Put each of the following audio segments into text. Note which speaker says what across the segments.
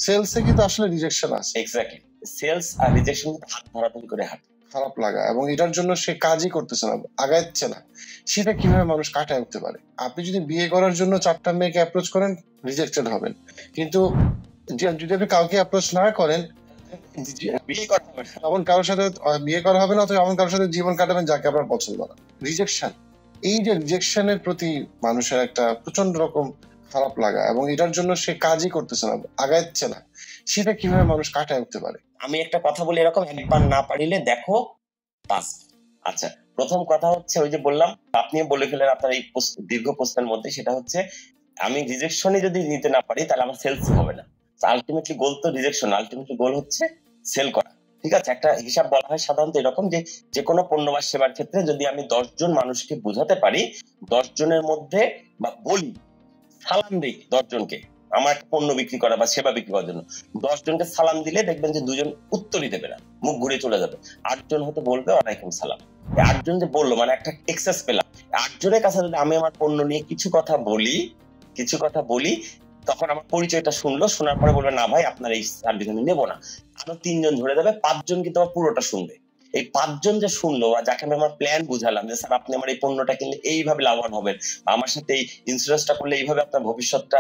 Speaker 1: সেলসে কিন্তু আসলে রিজেকশন আছে।
Speaker 2: এক্স্যাক্টলি, সেলস আর রিজেকশন হাত ধরাধরি করে হাঁটে।
Speaker 1: খারাপ লাগা এবং এটার জন্য সে কাজই করতেছে না, আগাচ্ছে না, সেটা কিভাবে মানুষ কাটায় উঠতে পারে? আপনি যদি বিয়ে করার জন্য 4টা মেয়েকে অ্যাপ্রোচ করেন, রিজেক্টেড হবেন। কিন্তু যদি আপনি কাউকে অ্যাপ্রোচ না করেন,
Speaker 2: বিয়ে করা হবে না,
Speaker 1: এমন কারোর সাথে বিয়ে করা হবে না, অথবা এমন কারোর সাথে জীবন কাটাবেন যাকে আপনার পছন্দ না। রিজেকশন, এই যে রিজেকশনের প্রতি মানুষের একটা প্রচন্ড রকম খারাপ লাগা এবং এটার জন্য সে কাজই করতেছে না, আগাচ্ছে না, সেটা কিভাবে মানুষ কাটায় উঠতে পারে?
Speaker 2: আমি একটা কথা বলি এরকম, একবার না পারিলে দেখো 5। আচ্ছা, প্রথম কথা হচ্ছে ওই যে বললাম, আপনিও বলে ফেলেন আপনার এই দীর্ঘ প্রশ্নের মধ্যে, সেটা হচ্ছে আমি রিজেকশনই যদি নিতে না পারি তাহলে আমার সেলস হবে না। আলটিমেটলি গোল তো রিজেকশন, আলটিমেটলি গোল হচ্ছে সেল করা। ঠিক আছে, একটা হিসাব বলা হয় সাধারণত এরকম যে কোনো পণ্য বা সেবার ক্ষেত্রে যদি আমি 10 জন মানুষকে বোঝাতে পারি, 10 জনের মধ্যে বা বলি সালাম দিই 10 জনকে আমার একটা পণ্য বিক্রি করা বা সেবা বিক্রি করার জন্য, 10 জনকে সালাম দিলে দেখবেন যে 2 জন উত্তরই দেবে না, মুখ ঘুরে চলে যাবে। 8 জন হতে বলবে ওয়ালাইকুম সালাম। 8 জন যে বললো মানে একটা এক্সেস পেলাম। 8 জনের কাছে যদি আমি আমার পণ্য নিয়ে কিছু কথা বলি, তখন আমার পরিচয়টা শুনলো, শোনার পরে বলবে না ভাই আপনার এই সার্ভিস আমি নেবো না। আরো 3 জন ধরে যাবে, 5 জন কিন্তু আমার পুরোটা শুনবে। এই 5 জন যে শুনলো আর যাকে আমি আমার প্ল্যান বুঝালাম যে স্যার আপনি আমার এই পণ্যটা কিনলে এইভাবে লাভবান হবেন, আমার সাথে এই ইন্স্যুরেন্সটা করলে এইভাবে আপনার ভবিষ্যৎটা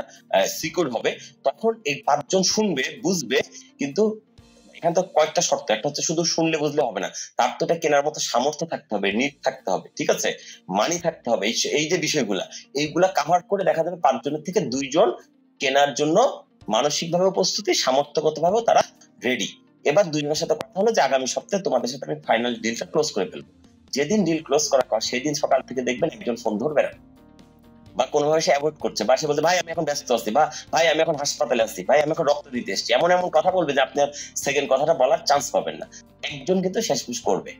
Speaker 2: সিকিউর হবে, তখন এই 5 জন শুনবে, বুঝবে। কিন্তু এখানে তো কয়েকটা শর্ত, একটা হচ্ছে শুধু শুনলে বুঝলে হবে না, তার তো এটা কেনার মতো সামর্থ্য থাকতে হবে, নিড থাকতে হবে, ঠিক আছে, মানি থাকতে হবে। এই যে বিষয়গুলা, এইগুলা কাভার করে দেখা যাবে 5 জনের থেকে 2 জন কেনার জন্য মানসিকভাবে প্রস্তুতি, সামর্থ্যগতভাবেও তারা রেডি। এবার 2 জনের সাথে কথা হলো যে আগামী সপ্তাহে তোমাদের সাথে আমি ফাইনাল ডিলটা ক্লোজ করে ফেলবো। যেদিন ডিল ক্লোজ করা সেদিন সকাল থেকে দেখবেন একজন ফোন ধরবে না, বা কোনোভাবে সে অ্যাভয়েড করছে, বা সে বলছে ভাই আমি এখন ব্যস্ত আছি, বা ভাই আমি এখন হাসপাতালে আছি, ভাই আমি এখন রক্ত দিতে এসেছি, এমন কথা বলবে যে আপনি সেকেন্ড কথাটা বলার চান্স পাবেন না। একজন কিন্তু শেষমেশ করবে।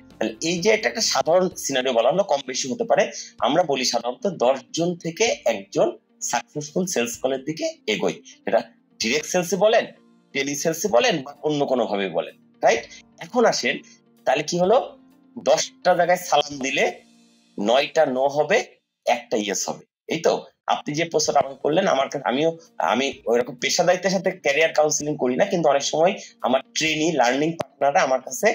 Speaker 2: এই যে একটা সাধারণ সিনারিও বলা হলো, কম বেশি হতে পারে। আমরা বলি সাধারণত 10 জন থেকে একজন সাকসেসফুল সেলস কলের দিকে এগোয়। এটা ডিরেক্ট সেলসে বলেন, টেলি সেলসে বলেন, বা অন্য কোনো ভাবে বলেন, রাইট? এখন আসেন, তাহলে কি হলো, 10টা জায়গায় সালাম দিলে 9টা নো হবে, একটা ইয়েস হবে। এই তো আপনি যে প্রশ্নটা আমাকে করলেন, আমি ওইরকম পেশাদারিত্বের সাথে ক্যারিয়ার কাউন্সিলিং করি না, কিন্তু অনেক সময় আমার ট্রেনি লার্নিং পার্টনাররা আমার কাছে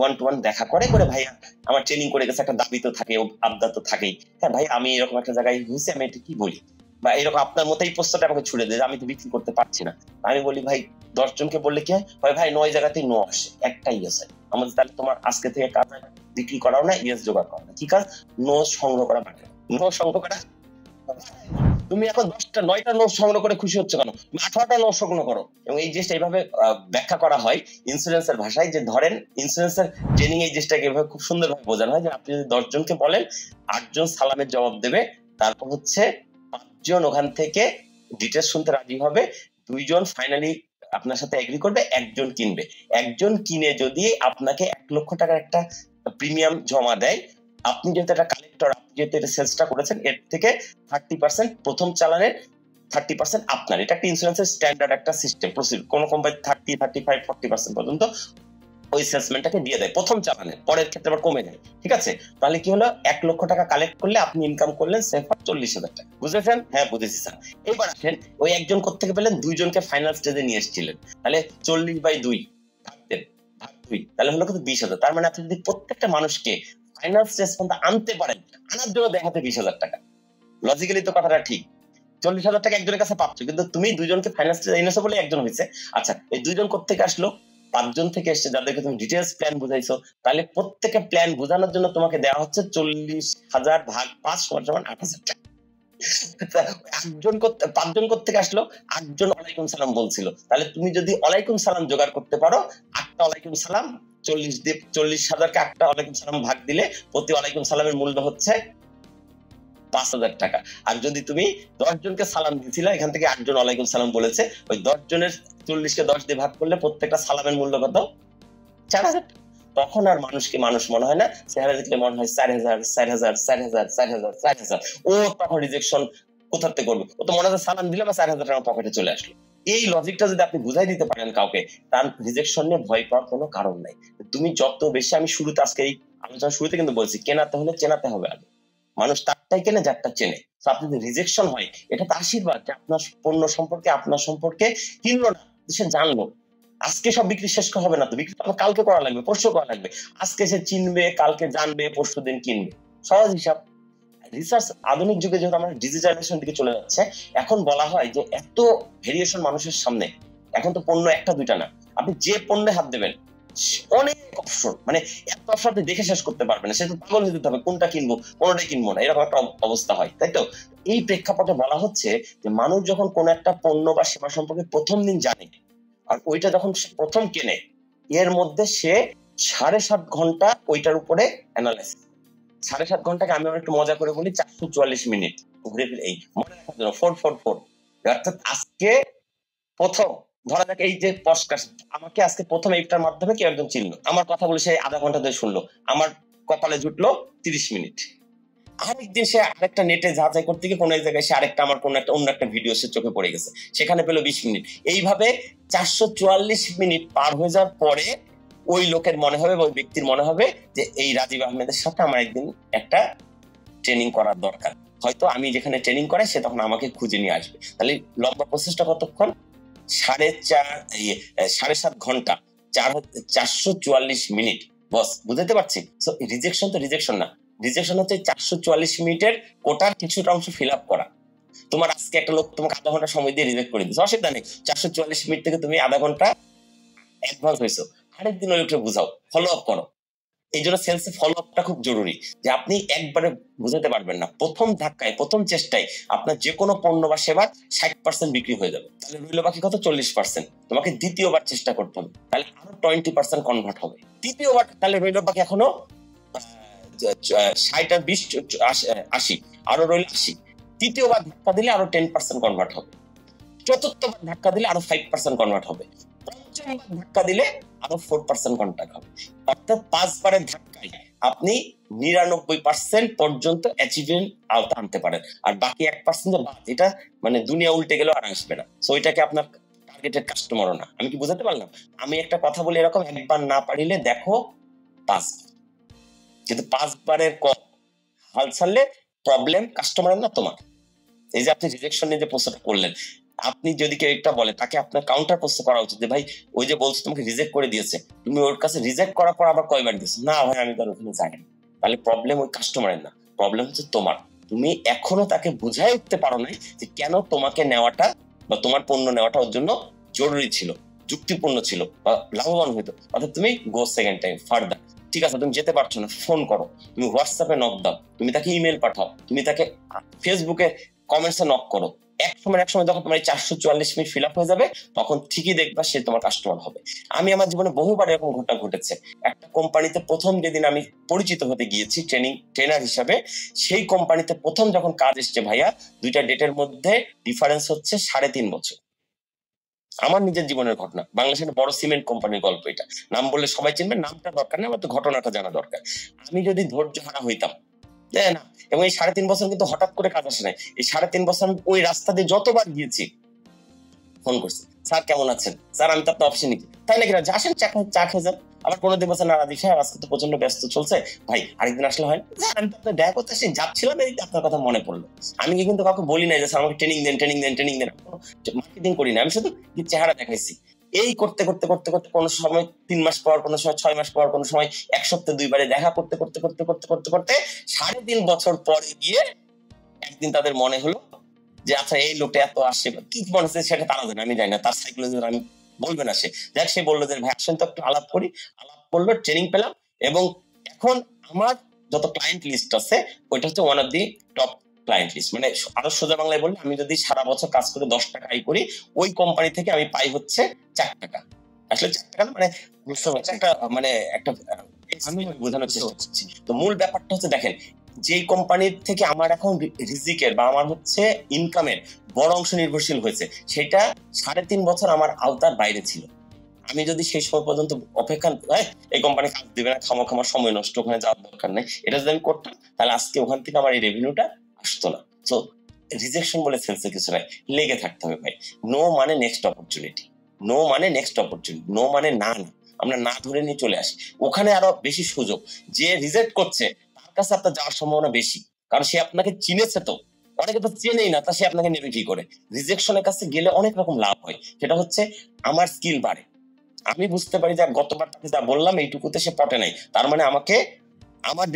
Speaker 2: 1-to-1 দেখা করে ভাইয়া আমার ট্রেনিং করে গেছে, একটা দাবি তো থাকে, আবদার তো থাকেই, হ্যাঁ ভাই আমি এরকম একটা জায়গায় হয়েছি, আমি এটা কি বলি, বা এরকম আপনার মতো এই প্রশ্নটা আমাকে ছুড়ে দেয় আমি তো বিক্রি করতে পারছি না। আমি বলি ভাই 10 জনকে বললে কি হয়, ভাই 9 জায়গাতেই নো আসে, একটা ইয়েস হয় আমাদের। তাহলে তোমার আজকে থেকে কাজ বিক্রি করাও না, ইয়েস জোগাড় করা না, কি কাজ? নো সংগ্রহ করা, নো সংগ্রহ করা। তুমি এখন 9টা নো সংগ্রহ করে খুশি হচ্ছে কেন? 18টা নো সংগ্রহ করো। এবং এই জিনিসটা এইভাবে ব্যাখ্যা করা হয় ইন্স্যুরেন্সের ভাষায়, যে ধরেন ইন্স্যুরেন্সের ট্রেনিং এই জিনিসটাকে এভাবে খুব সুন্দরভাবে বোঝানো হয় যে আপনি যদি 10 জনকে বলেন, 8 জন সালামের জবাব দেবে, তারপর হচ্ছে 5 জন ওখান থেকে ডিটেলস শুনতে রাজি হবে, 2 জন ফাইনালি আপনার সাথে এগ্রি করবে, 1 জন কিনবে। 1 জন কিনে যদি আপনাকে 1 লক্ষ টাকার একটা প্রিমিয়াম জমা দেয়, আপনি যেহেতু একটা কালেক্টর, আপনি যেহেতু এটা সেলসটা করেছেন, এর থেকে 30% প্রথম চালানের 30% আপনার। এটা একটা ইন্স্যুরেন্সের স্ট্যান্ডার্ড একটা সিস্টেম, প্রসিড। কোন কোম্পানি 30, 35, 40% পর্যন্ত ওই সেলসম্যানটাকে দিয়ে দেয় প্রথম চালানে, পরের ক্ষেত্রে আবার কমে যায়, ঠিক আছে? তাহলে কি হলো, 1 লক্ষ টাকা কালেক্ট করলে আপনি ইনকাম করলেন সেফার 40,000 টাকা। বুঝেছেন? হ্যাঁ বুঝেছি স্যার। এবার আসেন, ওই একজন কোত্থেকে পেলেন? 2 জনকে ফাইনাল স্টেজে নিয়ে এসেছিলেন, তাহলে 40/2 ভাগতেন, ভাগ 2, তাহলে হলো কিন্তু 20,000। তার মানে আপনি যদি প্রত্যেকটা মানুষকে ফাইনাল স্টেজ পর্যন্ত আনতে পারেন, আনার জন্য দেখাতে 20,000 টাকা। লজিক্যালি তো কথাটা ঠিক। 40,000 টাকা একজনের কাছে পাচ্ছ, কিন্তু তুমি 2 জনকে ফাইনাল স্টেজে এনেছো বলে 1 জন হয়েছে। আচ্ছা, এই 2 জন কোত্থেকে আসলো? 5 জন থেকে এসছে, যাদেরকে তুমি ডিটেইলস প্ল্যান বুঝাইছো। তাহলে প্রত্যেকটা প্ল্যান বোঝানোর জন্য তোমাকে দেওয়া হচ্ছে 40,000 ভাগ 5 সমান 8,000 টাকা। 5 জন কোত্থেকে আসলো? 8 জন ওয়ালাইকুম সালাম বলছিল। তাহলে তুমি যদি ওয়ালাইকুম সালাম জোগাড় করতে পারো, 8টা ওয়ালাইকুম সালাম, 40,000কে 8টা ওয়ালাইকুম সালাম ভাগ দিলে প্রতি ওয়ালাইকুম সালামের মূল্য হচ্ছে 5,000 টাকা। আর যদি তুমি 10 জনকে সালাম দিয়েছিলে, এখান থেকে 8 জন ওয়ালাইকুম সালাম বলেছে, ওই 10 জনের 40কে 10 দিয়ে ভাগ করলে প্রত্যেকটা সালামের মূল্য কত? 4,000। তখন আর মানুষকে মানুষ মনে হয় না, চেহারা দেখলে মনে হয় 4,000, 4,000, 4,000, 4,000, 4,000। ও তখন রিজেকশন কোথা থেকে করবে? ও তো মনে হয় সালাম দিলে বা 4,000 টাকা পকেটে চলে আসলো। এই লজিকটা যদি আপনি বুঝাই দিতে পারেন কাউকে, তার রিজেকশন নিয়ে ভয় পাওয়ার কোনো কারণ নাই। তুমি যত বেশি, আমি শুরুতে আজকে এই আলোচনা শুরুতে কিন্তু বলছি, কেনাতে হলে চেনাতে হবে আগে। মানুষ তারটাই কেনে যারটা চেনে। তো আপনি যদি রিজেকশন হয়, এটা তো আশীর্বাদ যে আপনার পণ্য সম্পর্কে, আপনার সম্পর্কে কিনলো না, সে জানলো আজকে সব বিক্রি শেষ হবে না, তো বিক্রি কালকে করা লাগবে, পরশু করা লাগবে। আজকে সে চিনবে, কালকে জানবে, পরশু দিন কিনবে, সহজ হিসাব। রিসার্চ আধুনিক যুগে যখন আমরা ডিজিটালাইজেশন দিকে চলে যাচ্ছে, এখন বলা হয় যে এত ভেরিয়েশন মানুষের সামনে, এখন তো পণ্য একটা দুইটা না, আপনি যে পণ্যে হাত দেবেন অনেক অপশন, মানে এত অপশন আপনি দেখে শেষ করতে পারবেন না, সে তো পাগল হয়ে যেতে হবে কোনটা কিনবো কোনটাই কিনবো না, এরকম একটা অবস্থা হয়, তাই তো? এই প্রেক্ষাপটে বলা হচ্ছে যে মানুষ যখন কোন একটা পণ্য বা সেবা সম্পর্কে প্রথম দিন জানে আর ওইটা যখন প্রথম কেনে, এর মধ্যে সে 7.5 ঘন্টা ওইটার উপরে অ্যানালাইসিস, 7.5 ঘন্টাকে আমি একটু মজা করে বলি 444 মিনিট ঘুরে ফিরে, এই মনে রাখার জন্য 444, অর্থাৎ আজকে প্রথম ধরা যাক এই যে পডকাস্ট, আমাকে আজকে প্রথম এইটার মাধ্যমে কেউ একজন চিনলো, আমার কথা বলে সে আধা ঘন্টা ধরে শুনলো, আমার কপালে জুটলো 30 মিনিট। আরেকদিন সে আরেকটা নেটে যাচাই করতে গিয়ে কোনো এক জায়গায় সে আরেকটা আমার কোনো একটা অন্য একটা ভিডিও সে চোখে পড়ে গেছে, সেখানে পেলো 20 মিনিট। এইভাবে 444 মিনিট পার হয়ে যাওয়ার পরে ওই লোকের মনে হবে, ওই ব্যক্তির মনে হবে যে এই রাজীব আহমেদের সাথে আমার একদিন একটা ট্রেনিং করার দরকার, হয়তো আমি যেখানে ট্রেনিং করাই সে তখন আমাকে খুঁজে নিয়ে আসবে। তাহলে লম্বা প্রসেসটা কতক্ষণ? 7.5 ঘন্টা, 444 মিনিট। বস বুঝতে পারছি? রিজেকশন তো রিজেকশন না, রিজেকশন হচ্ছে 444 মিনিটের কোটার কিছুটা অংশ ফিল আপ করা। তোমার আজকে একটা লোক তোমাকে আধা ঘন্টা সময় দিয়ে রিজেক্ট করে দিচ্ছে, অসুবিধা নেই, 444 মিনিট থেকে তুমি আধা ঘন্টা অ্যাডভান্স হয়েছো, আরেকদিন ওই লোকটা বুঝাও, ফলো আপ করো। এই জন্য সেলসে ফলো আপটা খুব জরুরি, যে আপনি একবারে বুঝাতে পারবেন না, প্রথম ধাক্কায় প্রথম চেষ্টায় আপনার যে কোনো পণ্য বা সেবার 60% বিক্রি হয়ে যাবে, তাহলে রইল বাকি কত? 40%। তোমাকে দ্বিতীয়বার চেষ্টা করতে হবে, তাহলে আরো 20% কনভার্ট হবে। তৃতীয়বার তাহলে রইল বাকি এখনো 60 আর 20 80, আরো রইল 80। তৃতীয়বার ধাক্কা দিলে আরো 10% কনভার্ট হবে, চতুর্থবার ধাক্কা দিলে আরো 5% কনভার্ট হবে, পঞ্চমবার ধাক্কা দিলে আরো 4% কনভার্ট হবে। অর্থাৎ 5 বারের ধাক্কায় আপনি 99% পর্যন্ত অ্যাচিভমেন্ট আওতা আনতে পারেন, আর বাকি 1% বাদ, এটা মানে দুনিয়া উল্টে গেলেও আর আসবে না। সো এটাকে আপনার টার্গেটেড কাস্টমারও না। আমি কি বুঝাতে পারলাম? আমি একটা কথা বলি এরকম, একবার না পারিলে দেখো 5, কিন্তু 5 বারের কম হাল ছাড়লে প্রবলেম কাস্টমারের না তোমার। এই যে আপনি রিজেকশন নিয়ে যে প্রশ্নটা করলেন, আপনি যদি কেউ একটা বলে তাকে আপনার কাউন্টার প্রশ্ন করা উচিত যে ভাই ওই যে বলছো তোমাকে রিজেক্ট করে দিয়েছে, তুমি ওর কাছে রিজেক্ট করার পর আবার কয়বার দিয়েছো? না ভাই আমি তার ওখানে যাই না। তাহলে প্রবলেম ওই কাস্টমারের না, প্রবলেম হচ্ছে তোমার। তুমি এখনো তাকে বুঝাই উঠতে পারো নাই যে কেন তোমাকে নেওয়াটা বা তোমার পণ্য নেওয়াটা ওর জন্য জরুরি ছিল, যুক্তিপূর্ণ ছিল বা লাভবান হইতো। অর্থাৎ তুমি গো সেকেন্ড টাইম ফার্দার, ঠিক আছে তুমি যেতে পারছো না, ফোন করো, তুমি হোয়াটসঅ্যাপে নক দাও, তুমি তাকে ইমেল পাঠাও, তুমি তাকে ফেসবুকে কমেন্টসে নক করো। এক সময় যখন তোমার 444 মিনিট ফিল আপ হয়ে যাবে তখন ঠিকই দেখবা সে তোমার কাস্টমার হবে। আমি আমার জীবনে বহুবার এরকম ঘটনা ঘটেছে। একটা কোম্পানিতে প্রথম যেদিন আমি পরিচিত হতে গিয়েছি ট্রেনার হিসাবে, সেই কোম্পানিতে প্রথম যখন কাজ এসছে ভাইয়া, দুইটা ডেটের মধ্যে ডিফারেন্স হচ্ছে 3.5 বছর। আমার নিজের জীবনের ঘটনা, বাংলাদেশের বড় সিমেন্ট কোম্পানির গল্প এটা। নাম বললে সবাই চিনবে, নামটা দরকার নেই, আমার তো ঘটনাটা জানা দরকার। আমি যদি ধৈর্য হারা হইতাম, তাই না? এবং এই 3.5 বছর কিন্তু হঠাৎ করে কাজ আসে নাই। এই 3.5 বছর আমি ওই রাস্তা দিয়ে যতবার গিয়েছি ফোন করছি, স্যার কেমন আছেন, স্যার আমি তো আপনার অফিসে নিচ্ছি, তাই নাকি? রাজি, আসেন চা খেয়ে যান। আবার কোনোদিন বলছে না রাজি সাহেব আজকে তো প্রচন্ড ব্যস্ত চলছে, ভাই আরেকদিন আসলে হয়। আমি তো আপনার দেখা করতে আসি, যাচ্ছিলাম এই আপনার কথা মনে পড়লো। আমি কিন্তু কাউকে বলি নাই যে স্যার আমাকে ট্রেনিং দেন, মার্কেটিং করি না, আমি শুধু চেহারা দেখাইছি। এই করতে করতে করতে করতে কোনো সময় 3 মাস পর, কোনো সময় 6 মাস পর, কোনো সময় 1 সপ্তাহে 2 বারে দেখা করতে করতে করতে করতে করতে করতে 3.5 বছর পরে গিয়ে একদিন তাদের মনে হলো যে আচ্ছা এই লোকটা এত আসে, কি মনে হচ্ছে সেটা তারা জানে, আমি জানি না, তার সাইকোলজি আমি বলবে না। সে বললো যে ভাই আসেন তো একটু আলাপ করি, আলাপ করলো, ট্রেনিং পেলাম, এবং এখন আমার যত ক্লায়েন্ট লিস্ট আছে ওইটা হচ্ছে one of the top client list. মানে আরো সোজা বাংলায় বললে, আমি যদি সারা বছর কাজ করে 10 টাকা আয় করি, ওই কোম্পানি থেকে আমি পাই হচ্ছে 4 টাকা। আসলে 4 টাকা না, মানে একটা মানে একটা বোঝানোর চেষ্টা করছি। তো মূল ব্যাপারটা হচ্ছে দেখেন, যেই কোম্পানির থেকে আমার এখন রিজিকের বা আমার হচ্ছে ইনকামের বড় অংশ নির্ভরশীল হয়েছে, সেটা 3.5 বছর আমার আওতার বাইরে ছিল। আমি যদি সেই সময় পর্যন্ত অপেক্ষা, এই কোম্পানি কাজ দিবে না, খামা সময় নষ্ট, ওখানে যাওয়ার দরকার নেই, এটা যদি আমি করতাম তাহলে আজকে ওখান থেকে আমার এই রেভিনিউটা আসতো না। তো রিজেকশন বলে সেলসে কিছু নাই, লেগে থাকতে হবে ভাই। নো মানে নেক্সট অপরচুনিটি, নো মানে নেক্সট অপরচুনিটি, নো মানে না, আমরা না ধরে নিয়ে চলে আসি, ওখানে আরো বেশি সুযোগ। যে রিজেক্ট করছে তার কাছে আপনার যাওয়ার সম্ভাবনা বেশি, কারণ সে আপনাকে চিনেছে তো, অনেকে তো চেনেই না, তা সে আপনাকে নেবে কি করে? রিজেকশনের কাছে গেলে অনেক রকম লাভ হয়। সেটা হচ্ছে আমার স্কিল বাড়ে, আমি বুঝতে পারি যে গতবার তাকে যা বললাম এইটুকুতে সে পটে নাই, তার মানে আমাকে আমার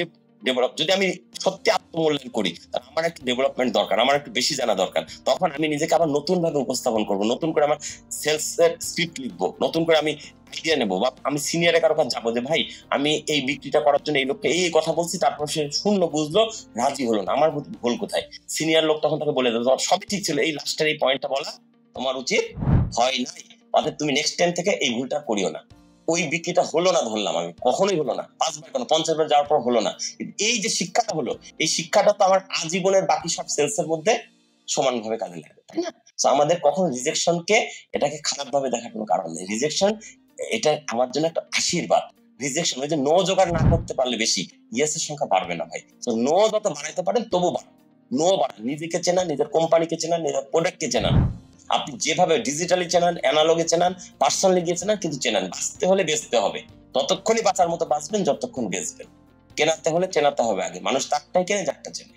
Speaker 2: ডেভেলপ, যদি আমি সত্যি আত্মমূল্যায়ন করি তাহলে আমার একটু ডেভেলপমেন্ট দরকার, আমার একটু বেশি জানা দরকার। তখন আমি নিজেকে আবার নতুন ভাবে উপস্থাপন করব, নতুন করে আমার সেলস এর স্ক্রিপ্ট লিখবো, নতুন করে আমি আইডিয়া নেবো, বা আমি সিনিয়রে কারো কাছে যাবো যে ভাই আমি এই বিক্রিটা করার জন্য এই লোককে এই কথা বলছি, তারপর সে শূন্য বুঝলো, রাজি হলো না, আমার ভুল কোথায়? সিনিয়র লোক তখন তাকে বলে দেবে সবই ঠিক ছিল, এই লাস্টের এই পয়েন্টটা বলা তোমার উচিত হয় নাই, অর্থাৎ তুমি নেক্সট টাইম থেকে এই ভুলটা করিও না। ওই বিক্রিটা হলো না ধরলাম, আমি কখনোই হলো না, 5 বার কেন 50 বার যাওয়ার পর হলো না, এই যে শিক্ষাটা হলো, এই শিক্ষাটা তো আমার আজীবনের বাকি সব সেলস এর মধ্যে সমানভাবে কাজে লাগবে, তাই না? তো আমাদের কখনো রিজেকশনকে এটাকে খারাপ ভাবে দেখার কোনো কারণ নেই। রিজেকশন এটা আমার জন্য একটা আশীর্বাদ। রিজেকশন ওই যে নো জোগাড় না করতে পারলে বেশি ইয়েস এর সংখ্যা বাড়বে না ভাই। তো নো যত বাড়াইতে পারেন তবু বাড়ান, নো বাড়ান, নিজেকে চেনা, নিজের কোম্পানিকে চেনা, নিজের প্রোডাক্টকে চেনা। আপনি যেভাবে ডিজিটালি চেনান, অ্যানালগে চেনান, পার্সোনালি গিয়ে চেনান, কিন্তু চেনান। বাঁচতে হলে বেচতে হবে, ততক্ষণই বাঁচার মতো বাঁচবেন যতক্ষণ বেচবেন। কেনাতে হলে চেনাতে হবে আগে। মানুষ তারটাই কেনে যারটা চেনে।